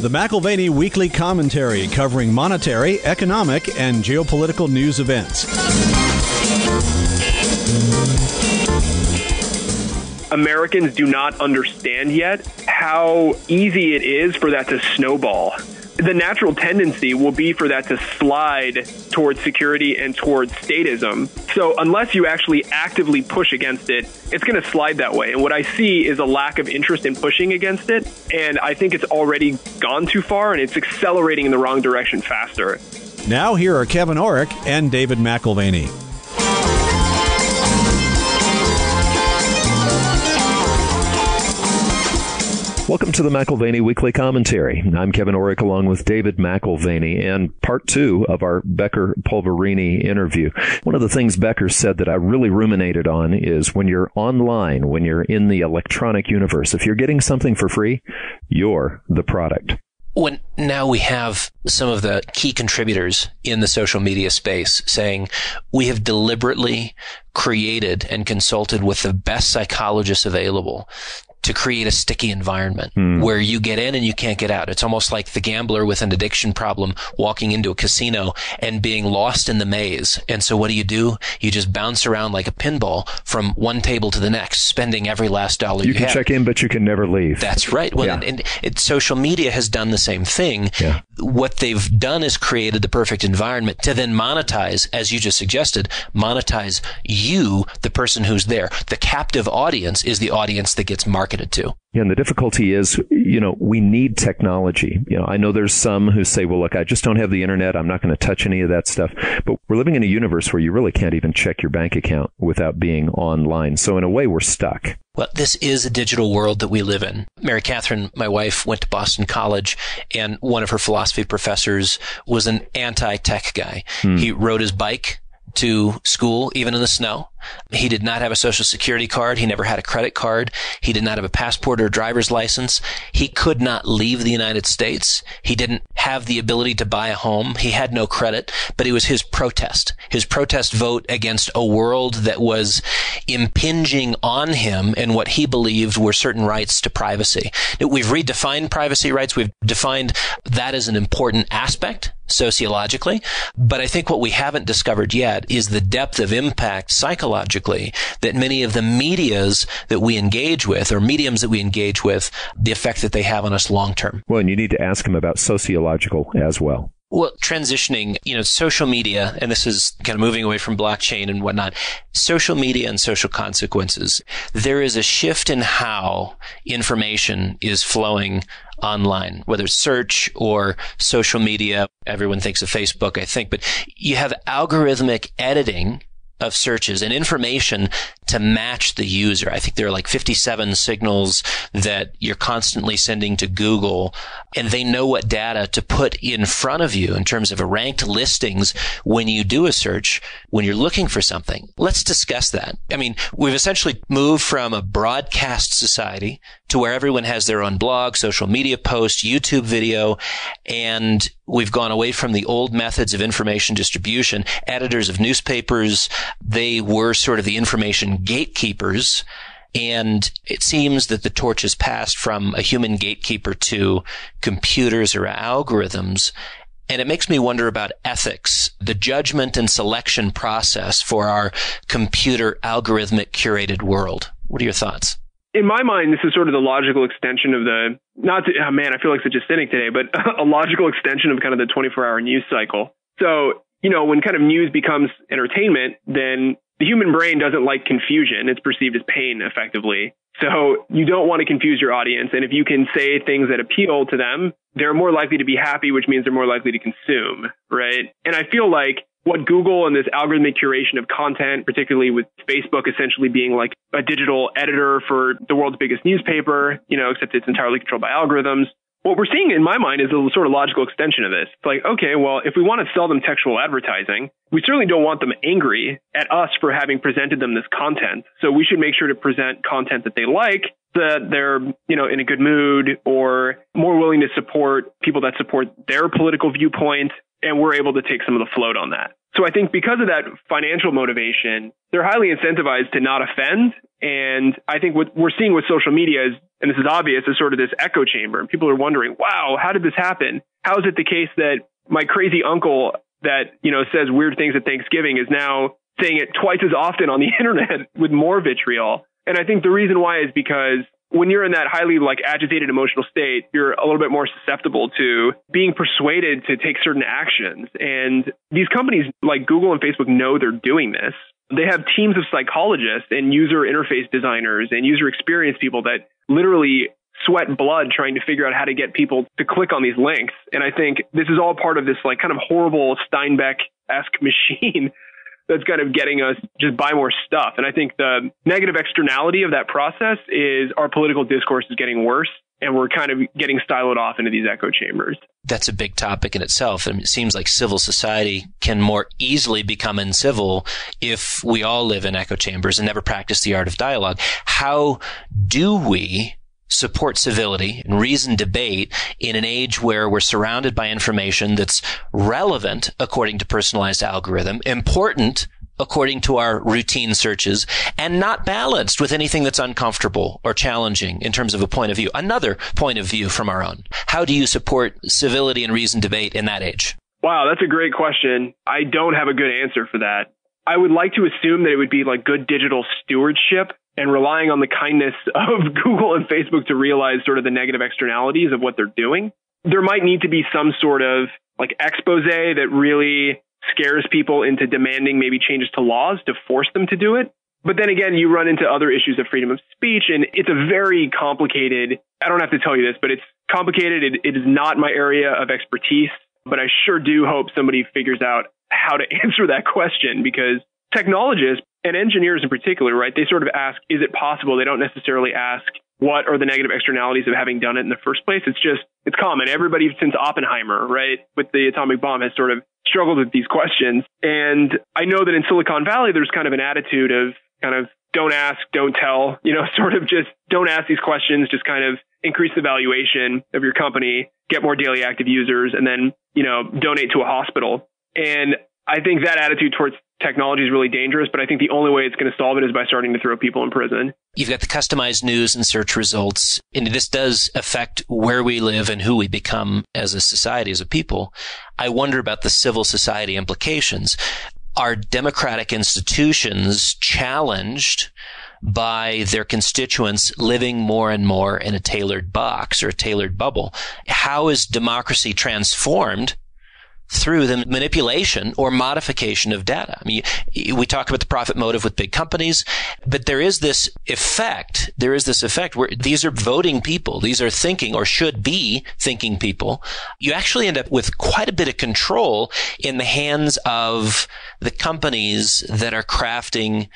the McAlvany Weekly Commentary, covering monetary, economic, and geopolitical news events. Americans do not understand yet how easy it is for that to snowball. The natural tendency will be for that to slide towards security and towards statism. So unless you actually actively push against it, it's going to slide that way. And what I see is a lack of interest in pushing against it. And I think it's already gone too far, and it's accelerating in the wrong direction faster. Now here are Kevin Orrick and David McAlvany. Welcome to the McAlvany Weekly Commentary. I'm Kevin Orrick along with David McAlvany and part 2 of our Becker-Polverini interview. One of the things Becker said that I really ruminated on is when you're online, when you're in the electronic universe, if you're getting something for free, you're the product. When now we have some of the key contributors in the social media space saying we have deliberately created and consulted with the best psychologists available to create a sticky environment where you get in and you can't get out. It's almost like the gambler with an addiction problem walking into a casino and being lost in the maze. And so what do? You just bounce around like a pinball from one table to the next, spending every last dollar you have. You can check in, but you can never leave. That's right. Well, yeah. and social media has done the same thing. Yeah. What they've done is created the perfect environment to then monetize, as you just suggested, monetize you, the person who's there. The captive audience is the audience that gets marketed to. Yeah, and the difficulty is, we need technology. I know there's some who say, well, look, I just don't have the internet. I'm not going to touch any of that stuff. But we're living in a universe where you really can't even check your bank account without being online. So in a way, we're stuck. Well, this is a digital world that we live in. Mary Catherine, my wife, went to Boston College, and one of her philosophy professors was an anti-tech guy. He rode his bike to school, even in the snow. He did not have a social security card. He never had a credit card. He did not have a passport or a driver's license. He could not leave the United States. He didn't have the ability to buy a home. He had no credit, but it was his protest vote against a world that was impinging on him and what he believed were certain rights to privacy. We've redefined privacy rights. We've defined that as an important aspect sociologically, but I think what we haven't discovered yet is the depth of impact psychologically that many of the medias that we engage with, or mediums that we engage with, the effect that they have on us long term. Well, and you need to ask them about sociological as well. Well, transitioning, social media, and this is kind of moving away from blockchain and whatnot, social media and social consequences. There is a shift in how information is flowing online, whether it's search or social media. Everyone thinks of Facebook, I think, but you have algorithmic editing of searches and information to match the user. I think there are like 57 signals that you're constantly sending to Google, and they know what data to put in front of you in terms of ranked listings when you do a search, when you're looking for something. Let's discuss that. I mean, we've essentially moved from a broadcast society to where everyone has their own blog, social media post, YouTube video, and we've gone away from the old methods of information distribution. Editors of newspapers, they were sort of the information gatekeepers, and it seems that the torch has passed from a human gatekeeper to computers or algorithms. And it makes me wonder about ethics, the judgment and selection process for our computer algorithmic curated world. What are your thoughts? In my mind, this is sort of the logical extension of I feel like such a cynic today, but a logical extension of kind of the 24-hour news cycle. So, when kind of news becomes entertainment, then the human brain doesn't like confusion. It's perceived as pain, effectively. So you don't want to confuse your audience. And if you can say things that appeal to them, they're more likely to be happy, which means they're more likely to consume, right? And I feel like what Google and this algorithmic curation of content, particularly with Facebook essentially being like a digital editor for the world's biggest newspaper, except it's entirely controlled by algorithms. What we're seeing in my mind is a sort of logical extension of this. It's like, okay, well, if we want to sell them textual advertising, we certainly don't want them angry at us for having presented them this content. So we should make sure to present content that they like, that they're, in a good mood or more willing to support people that support their political viewpoint. And we're able to take some of the float on that. So I think because of that financial motivation, they're highly incentivized to not offend. And I think what we're seeing with social media is and this is obvious, is sort of this echo chamber. And people are wondering, wow, how did this happen? How is it the case that my crazy uncle that, says weird things at Thanksgiving is now saying it twice as often on the internet with more vitriol? And I think the reason why is because when you're in that highly agitated emotional state, you're a little bit more susceptible to being persuaded to take certain actions. And these companies like Google and Facebook know they're doing this. They have teams of psychologists and user interface designers and user experience people that literally sweat blood trying to figure out how to get people to click on these links. And I think this is all part of this kind of horrible Steinbeck-esque machine that's kind of getting us just buy more stuff. And I think the negative externality of that process is our political discourse is getting worse, and we're kind of getting siloed off into these echo chambers. That's a big topic in itself. And it seems like civil society can more easily become uncivil if we all live in echo chambers and never practice the art of dialogue. How do we support civility and reasoned debate in an age where we're surrounded by information that's relevant according to personalized algorithm, important according to our routine searches, and not balanced with anything that's uncomfortable or challenging in terms of a point of view, another point of view from our own? How do you support civility and reasoned debate in that age? Wow, that's a great question. I don't have a good answer for that. I would like to assume that it would be good digital stewardship and relying on the kindness of Google and Facebook to realize sort of the negative externalities of what they're doing. There might need to be some sort of expose that really scares people into demanding maybe changes to laws to force them to do it. But then again, you run into other issues of freedom of speech, and it's a very complicated, I don't have to tell you this, but it's complicated. It is not my area of expertise, but I sure do hope somebody figures out how to answer that question, because technologists and engineers in particular, right, they sort of ask, is it possible? They don't necessarily ask, what are the negative externalities of having done it in the first place? It's common. Everybody since Oppenheimer, right, with the atomic bomb has sort of struggled with these questions. And I know that in Silicon Valley, there's kind of an attitude of kind of don't ask, don't tell, sort of just don't ask these questions, just kind of increase the valuation of your company, get more daily active users, and then, donate to a hospital. And I think that attitude towards technology is really dangerous, but I think the only way it's going to solve it is by starting to throw people in prison. You've got the customized news and search results, and this does affect where we live and who we become as a society, as a people. I wonder about the civil society implications. Are democratic institutions challenged by their constituents living more and more in a tailored box or a tailored bubble? How is democracy transformed through the manipulation or modification of data? I mean, we talk about the profit motive with big companies, but there is this effect where these are voting people. These are thinking or should be thinking people. You actually end up with quite a bit of control in the hands of the companies that are crafting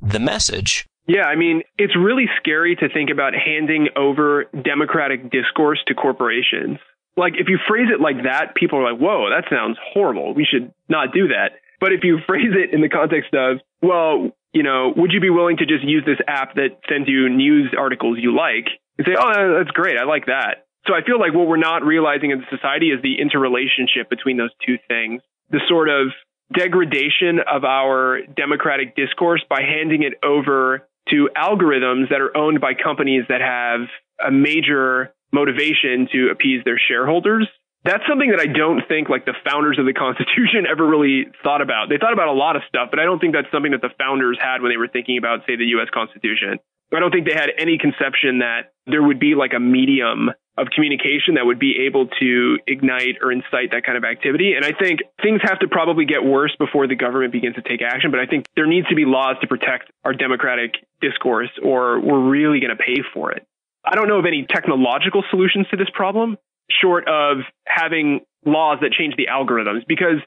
the message. Yeah, I mean, it's really scary to think about handing over democratic discourse to corporations. If you phrase it like that, people are like, whoa, that sounds horrible. We should not do that. But if you phrase it in the context of, well, would you be willing to just use this app that sends you news articles you like? And say, oh, that's great. I like that. So I feel like what we're not realizing as a society is the interrelationship between those two things. The sort of degradation of our democratic discourse by handing it over to algorithms that are owned by companies that have a major motivation to appease their shareholders. That's something that I don't think the founders of the Constitution ever really thought about. They thought about a lot of stuff, but I don't think that's something that the founders had when they were thinking about, say, the U.S. Constitution. I don't think they had any conception that there would be a medium of communication that would be able to ignite or incite that kind of activity. And I think things have to probably get worse before the government begins to take action. But I think there needs to be laws to protect our democratic discourse, or we're really going to pay for it. I don't know of any technological solutions to this problem, short of having laws that change the algorithms, because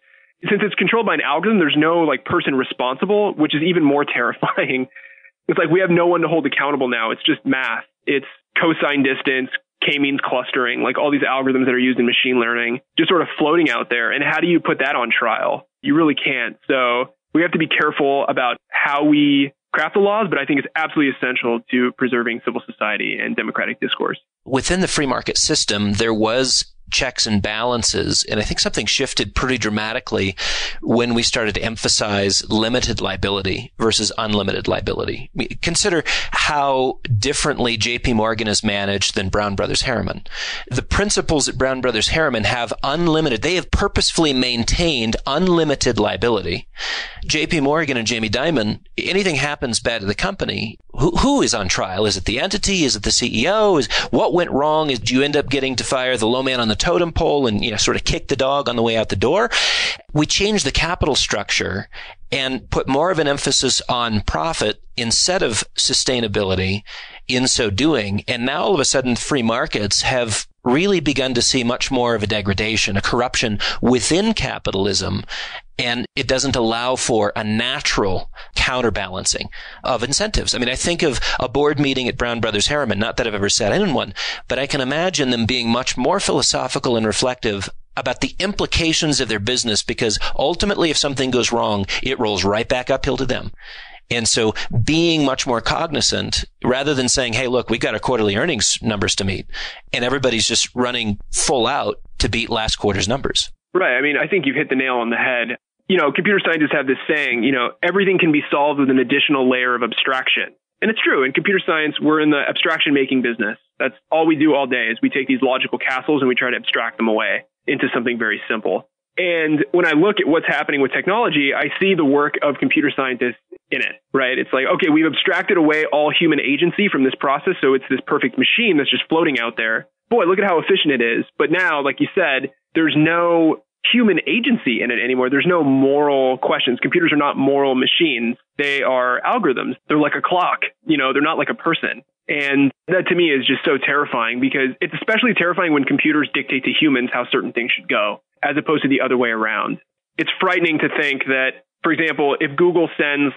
since it's controlled by an algorithm, there's no person responsible, which is even more terrifying. It's we have no one to hold accountable now. It's just math. It's cosine distance, k-means clustering, all these algorithms that are used in machine learning, just sort of floating out there. And how do you put that on trial? You really can't. So we have to be careful about how we craft the laws, but I think it's absolutely essential to preserving civil society and democratic discourse. Within the free market system, there was checks and balances. And I think something shifted pretty dramatically when we started to emphasize limited liability versus unlimited liability. Consider how differently JP Morgan is managed than Brown Brothers Harriman. The principals at Brown Brothers Harriman have they have purposefully maintained unlimited liability. JP Morgan and Jamie Dimon, anything happens bad to the company, who is on trial? Is it the entity? Is it the CEO? What went wrong? Do you end up getting to fire the low man on the totem pole and, sort of kick the dog on the way out the door? We changed the capital structure and put more of an emphasis on profit instead of sustainability in so doing. And now all of a sudden free markets have really begun to see much more of a degradation, a corruption within capitalism. And it doesn't allow for a natural counterbalancing of incentives. I mean, I think of a board meeting at Brown Brothers Harriman, not that I've ever sat in one, but I can imagine them being much more philosophical and reflective about the implications of their business, because ultimately if something goes wrong, it rolls right back uphill to them. And so being much more cognizant, rather than saying, hey, look, we've got our quarterly earnings numbers to meet, and everybody's just running full out to beat last quarter's numbers. Right. I mean, I think you've hit the nail on the head. Computer scientists have this saying, everything can be solved with an additional layer of abstraction. And it's true. In computer science, we're in the abstraction making business. That's all we do all day is we take these logical castles and we try to abstract them away into something very simple. And when I look at what's happening with technology, I see the work of computer scientists in it, right? It's like, okay, we've abstracted away all human agency from this process. So it's this perfect machine that's just floating out there. Boy, look at how efficient it is. But now, like you said, there's no human agency in it anymore. There's no moral questions. Computers are not moral machines. They are algorithms. They're like a clock. They're not like a person. And that to me is just so terrifying, because it's especially terrifying when computers dictate to humans how certain things should go, as opposed to the other way around. It's frightening to think that, for example, if Google sends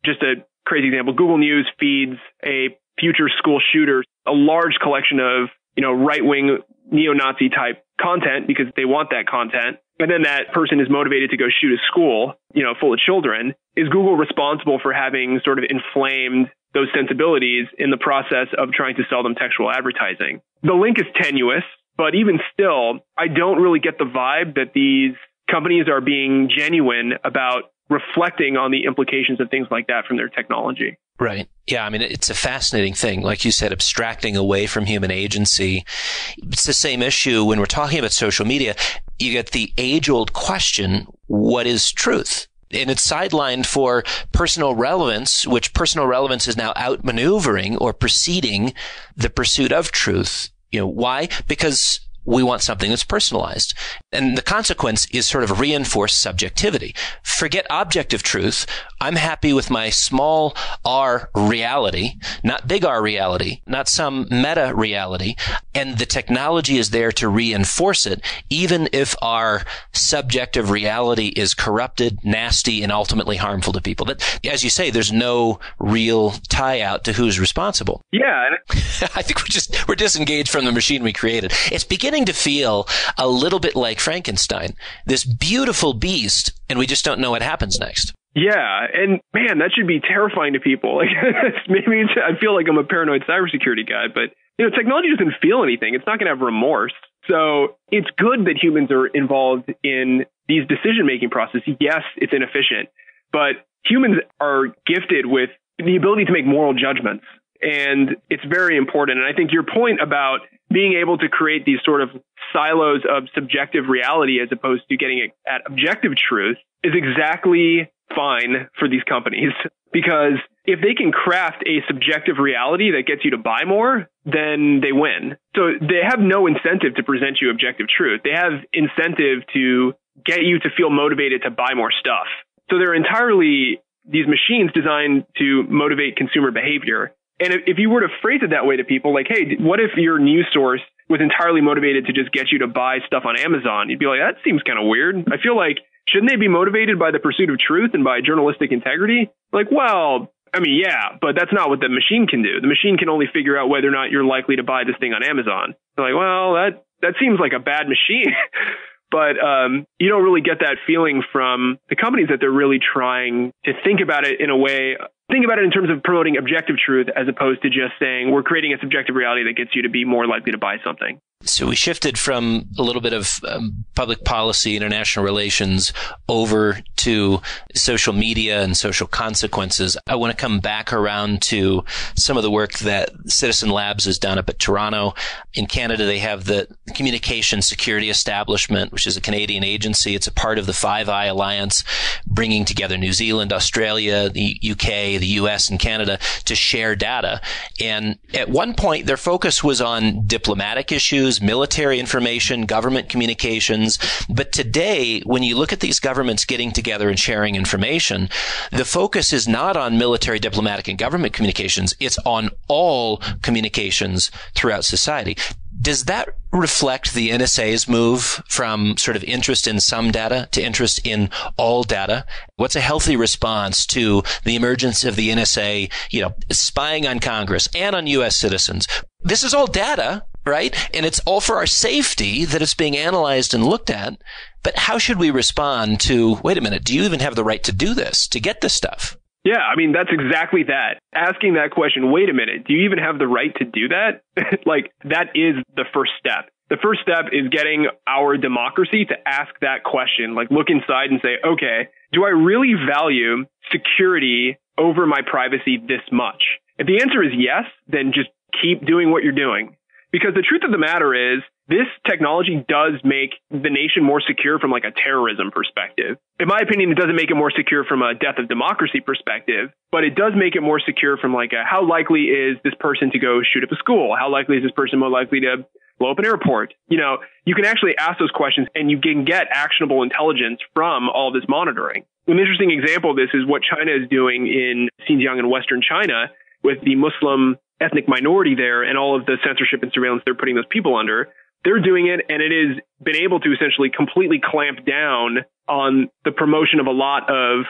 just a crazy example, Google News feeds a future school shooter a large collection of, right-wing neo-Nazi type content because they want that content, and then that person is motivated to go shoot a school, full of children, is Google responsible for having sort of inflamed those sensibilities in the process of trying to sell them textual advertising? The link is tenuous, but even still, I don't really get the vibe that these companies are being genuine about reflecting on the implications of things like that from their technology. Right. Yeah. I mean, it's a fascinating thing. Like you said, abstracting away from human agency. It's the same issue when we're talking about social media. You get the age-old question, what is truth? And it's sidelined for personal relevance, which personal relevance is now outmaneuvering or preceding the pursuit of truth. Why? Because we want something that's personalized. And the consequence is sort of reinforced subjectivity. Forget objective truth. I'm happy with my small r reality, not big R reality, not some meta reality. And the technology is there to reinforce it, even if our subjective reality is corrupted, nasty, and ultimately harmful to people. That, as you say, there's no real tie out to who's responsible. Yeah. I think we're disengaged from the machine we created. It's beginning to feel a little bit like Frankenstein, this beautiful beast, and we just don't know what happens next. Yeah, and man, that should be terrifying to people. I feel like I'm a paranoid cybersecurity guy, but technology doesn't feel anything. It's not going to have remorse. So it's good that humans are involved in these decision-making processes. Yes, it's inefficient, but humans are gifted with the ability to make moral judgments. And it's very important. And I think your point about being able to create these sort of silos of subjective reality as opposed to getting at objective truth is exactly fine for these companies. Because if they can craft a subjective reality that gets you to buy more, then they win. So they have no incentive to present you objective truth. They have incentive to get you to feel motivated to buy more stuff. So they're entirely these machines designed to motivate consumer behavior. And if you were to phrase it that way to people, like, hey, what if your news source was entirely motivated to just get you to buy stuff on Amazon? You'd be like, that seems kind of weird. I feel like, shouldn't they be motivated by the pursuit of truth and by journalistic integrity? Like, well, I mean, yeah, but that's not what the machine can do. The machine can only figure out whether or not you're likely to buy this thing on Amazon. They're like, well, that seems like a bad machine. But you don't really get that feeling from the companies that they're really trying to think about it in a way, think about it in terms of promoting objective truth as opposed to just saying we're creating a subjective reality that gets you to be more likely to buy something. So we shifted from a little bit of public policy, international relations, over to social media and social consequences. I want to come back around to some of the work that Citizen Labs has done up at Toronto. In Canada, they have the Communication Security Establishment, which is a Canadian agency. It's a part of the Five Eye Alliance, bringing together New Zealand, Australia, the UK, the US, and Canada to share data. And at one point, their focus was on diplomatic issues, military information, government communications. But today, when you look at these governments getting together and sharing information, the focus is not on military, diplomatic, and government communications. It's on all communications throughout society. Does that reflect the NSA's move from sort of interest in some data to interest in all data? What's a healthy response to the emergence of the NSA, spying on Congress and on U.S. citizens? This is all data, right? And it's all for our safety that it's being analyzed and looked at. But how should we respond to, wait a minute, do you even have the right to do this, to get this stuff? Yeah, I mean, that's exactly that. Asking that question, wait a minute, do you even have the right to do that? That is the first step. The first step is getting our democracy to ask that question, look inside and say, okay, do I really value security over my privacy this much? If the answer is yes, then just keep doing what you're doing. Because the truth of the matter is, this technology does make the nation more secure from a terrorism perspective. In my opinion, it doesn't make it more secure from a death of democracy perspective, but it does make it more secure from how likely is this person to go shoot up a school? How likely is this person more likely to blow up an airport? You can actually ask those questions and you can get actionable intelligence from all this monitoring. An interesting example of this is what China is doing in Xinjiang in Western China with the Muslim ethnic minority there and all of the censorship and surveillance they're putting those people under. They're doing it, and it has been able to essentially completely clamp down on the promotion of a lot of,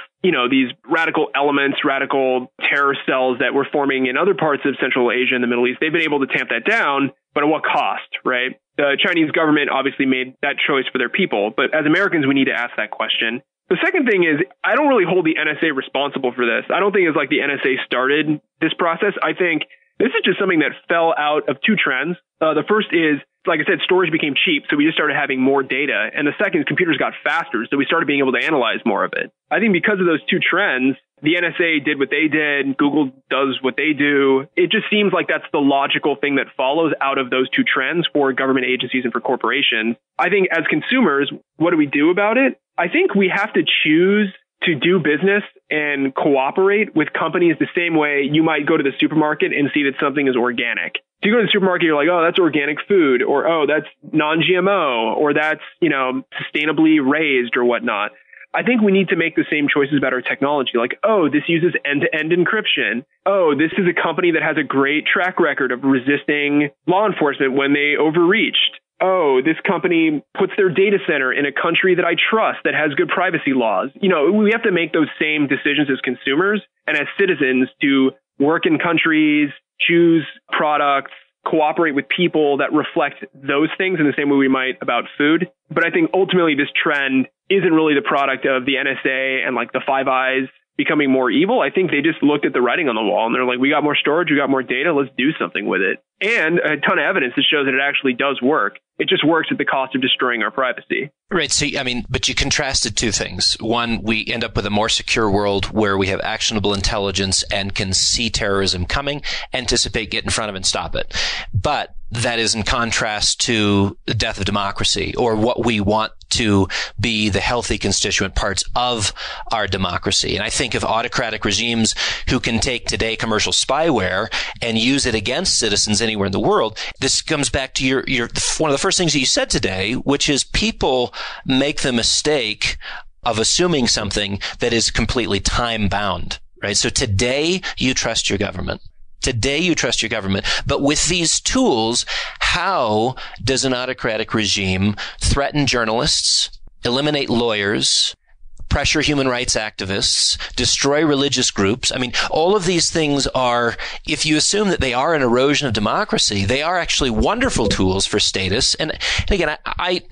these radical elements, radical terror cells that were forming in other parts of Central Asia and the Middle East. They've been able to tamp that down, but at what cost, right? The Chinese government obviously made that choice for their people, but as Americans, we need to ask that question. The second thing is, I don't really hold the NSA responsible for this. I don't think it's the NSA started this process. I think this is just something that fell out of two trends. The first is, like I said, storage became cheap, so we just started having more data. And the second is computers got faster, so we started being able to analyze more of it. I think because of those two trends, the NSA did what they did, Google does what they do. It just seems like that's the logical thing that follows out of those two trends for government agencies and for corporations. I think as consumers, what do we do about it? I think we have to choose to do business and cooperate with companies the same way you might go to the supermarket and see that something is organic. So you go to the supermarket, you're like, oh, that's organic food, or oh, that's non-GMO, or that's, sustainably raised or whatnot. I think we need to make the same choices about our technology. Oh, this uses end-to-end encryption. Oh, this is a company that has a great track record of resisting law enforcement when they overreached. Oh, this company puts their data center in a country that I trust that has good privacy laws. We have to make those same decisions as consumers and as citizens to work in countries, choose products, cooperate with people that reflect those things in the same way we might about food. But I think ultimately this trend isn't really the product of the NSA and the Five Eyes becoming more evil. I think they just looked at the writing on the wall and they're like, we got more storage, we got more data, let's do something with it. And a ton of evidence that shows that it actually does work. It just works at the cost of destroying our privacy. Right. So, but you contrasted two things. One, we end up with a more secure world where we have actionable intelligence and can see terrorism coming, anticipate, get in front of it, and stop it. But that is in contrast to the death of democracy, or what we want to be the healthy constituent parts of our democracy. And I think of autocratic regimes who can take today commercial spyware and use it against citizens anywhere in the world. This comes back to your one of the first things that you said today, which is people make the mistake of assuming something that is completely time bound, right? So today you trust your government. Today you trust your government. But with these tools, how does an autocratic regime threaten journalists, eliminate lawyers, pressure human rights activists, destroy religious groups? I mean, all of these things are, if you assume that they are an erosion of democracy, they are actually wonderful tools for status. And again, I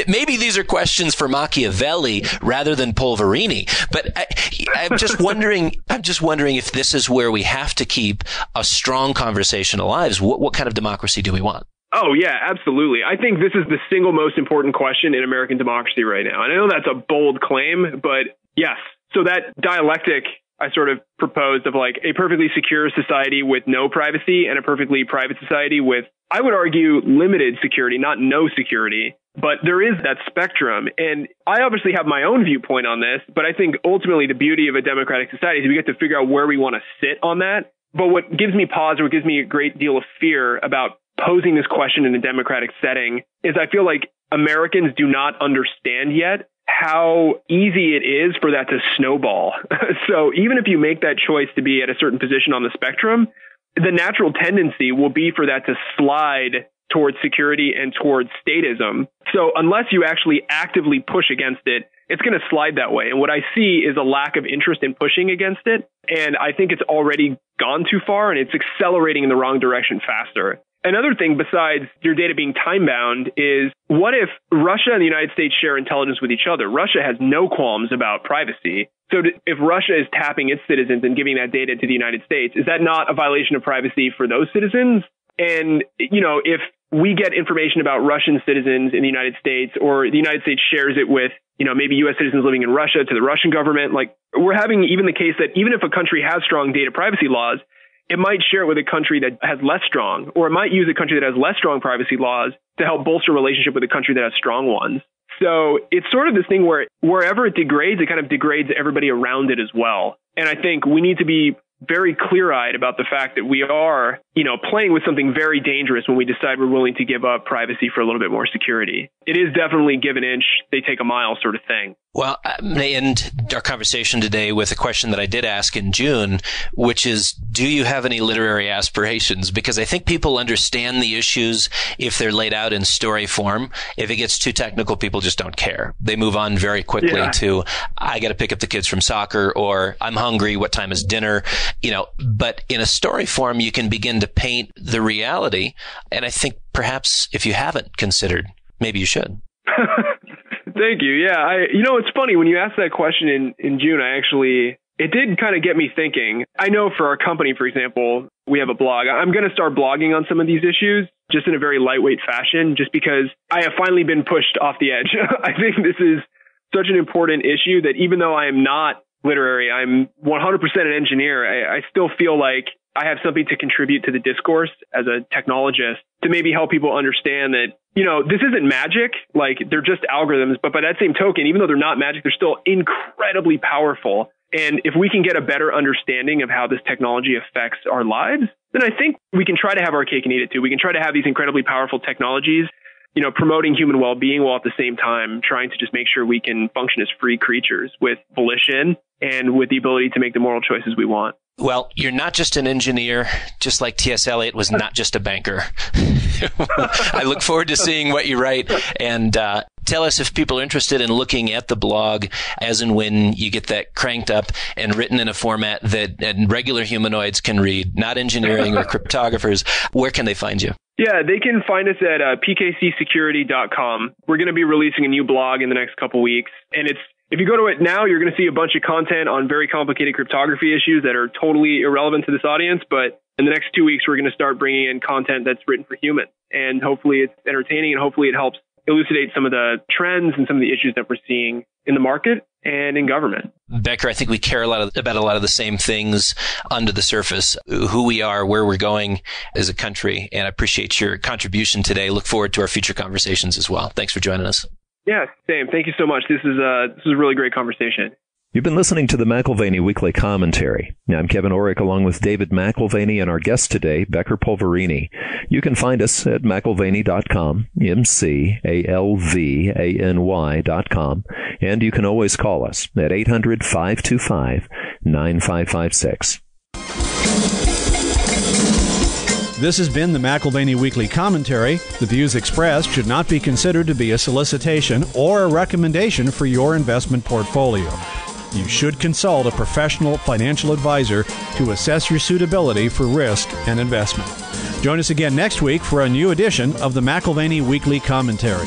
maybe these are questions for Machiavelli rather than Polverini, but I'm just wondering if this is where we have to keep a strong conversation alive. What kind of democracy do we want? Oh, yeah, absolutely. I think this is the single most important question in American democracy right now. And I know that's a bold claim, but yes. So that dialectic I sort of proposed of like a perfectly secure society with no privacy and a perfectly private society with, I would argue, limited security, not no security. But there is that spectrum. And I obviously have my own viewpoint on this, but I think ultimately the beauty of a democratic society is we get to figure out where we want to sit on that. But what gives me pause, or what gives me a great deal of fear about posing this question in a democratic setting is I feel like Americans do not understand yet how easy it is for that to snowball. So even if you make that choice to be at a certain position on the spectrum, the natural tendency will be for that to slide towards security and towards statism. So unless you actually actively push against it, it's going to slide that way. And what I see is a lack of interest in pushing against it. And I think it's already gone too far and it's accelerating in the wrong direction faster. Another thing besides your data being time-bound is what if Russia and the United States share intelligence with each other? Russia has no qualms about privacy. So if Russia is tapping its citizens and giving that data to the United States, is that not a violation of privacy for those citizens? And, you know, if we get information about Russian citizens in the United States, or the United States shares it with, you know, maybe U.S. citizens living in Russia to the Russian government, like we're having even the case that even if a country has strong data privacy laws, it might share it with a country that has less strong, or it might use a country that has less strong privacy laws to help bolster a relationship with a country that has strong ones. So it's sort of this thing where wherever it degrades, it kind of degrades everybody around it as well. And I think we need to be very clear-eyed about the fact that we are, you know, playing with something very dangerous when we decide we're willing to give up privacy for a little bit more security. It is definitely give an inch, they take a mile sort of thing. Well, I'm going to end our conversation today with a question that I did ask in June, which is, do you have any literary aspirations? Because I think people understand the issues if they're laid out in story form. If it gets too technical, people just don't care. They move on very quickly to, I got to pick up the kids from soccer, or I'm hungry, what time is dinner? You know, but in a story form, you can begin to paint the reality. And I think perhaps if you haven't considered, maybe you should. Thank you. Yeah. You know, it's funny when you asked that question in June, it did kind of get me thinking. I know for our company, for example, we have a blog. I'm going to start blogging on some of these issues just in a very lightweight fashion, just because I have finally been pushed off the edge. I think this is such an important issue that even though I am not literary, I'm 100% an engineer. I still feel like I have something to contribute to the discourse as a technologist to maybe help people understand that, you know, this isn't magic. Like, they're just algorithms. But by that same token, even though they're not magic, they're still incredibly powerful. And if we can get a better understanding of how this technology affects our lives, then I think we can try to have our cake and eat it too. We can try to have these incredibly powerful technologies, you know, promoting human well-being while at the same time trying to just make sure we can function as free creatures with volition and with the ability to make the moral choices we want. Well, you're not just an engineer, just like T.S. Eliot was not just a banker. I look forward to seeing what you write, and tell us if people are interested in looking at the blog as and when you get that cranked up and written in a format that regular humanoids can read, not engineering or cryptographers. Where can they find you? Yeah, they can find us at pkcsecurity.com. We're going to be releasing a new blog in the next couple weeks, and if you go to it now, you're going to see a bunch of content on very complicated cryptography issues that are totally irrelevant to this audience. But in the next 2 weeks, we're going to start bringing in content that's written for humans. And hopefully it's entertaining, and hopefully it helps elucidate some of the trends and some of the issues that we're seeing in the market and in government. Becker, I think we care about a lot of the same things under the surface, who we are, where we're going as a country. And I appreciate your contribution today. Look forward to our future conversations as well. Thanks for joining us. Yeah, same. Thank you so much. This is a really great conversation. You've been listening to the McAlvany Weekly Commentary. I'm Kevin Orrick, along with David McAlvany, and our guest today, Becker Polverini. You can find us at McAlvany.com, McAlvany.com, and you can always call us at 800-525-9556. This has been the McAlvany Weekly Commentary. The views expressed should not be considered to be a solicitation or a recommendation for your investment portfolio. You should consult a professional financial advisor to assess your suitability for risk and investment. Join us again next week for a new edition of the McAlvany Weekly Commentary.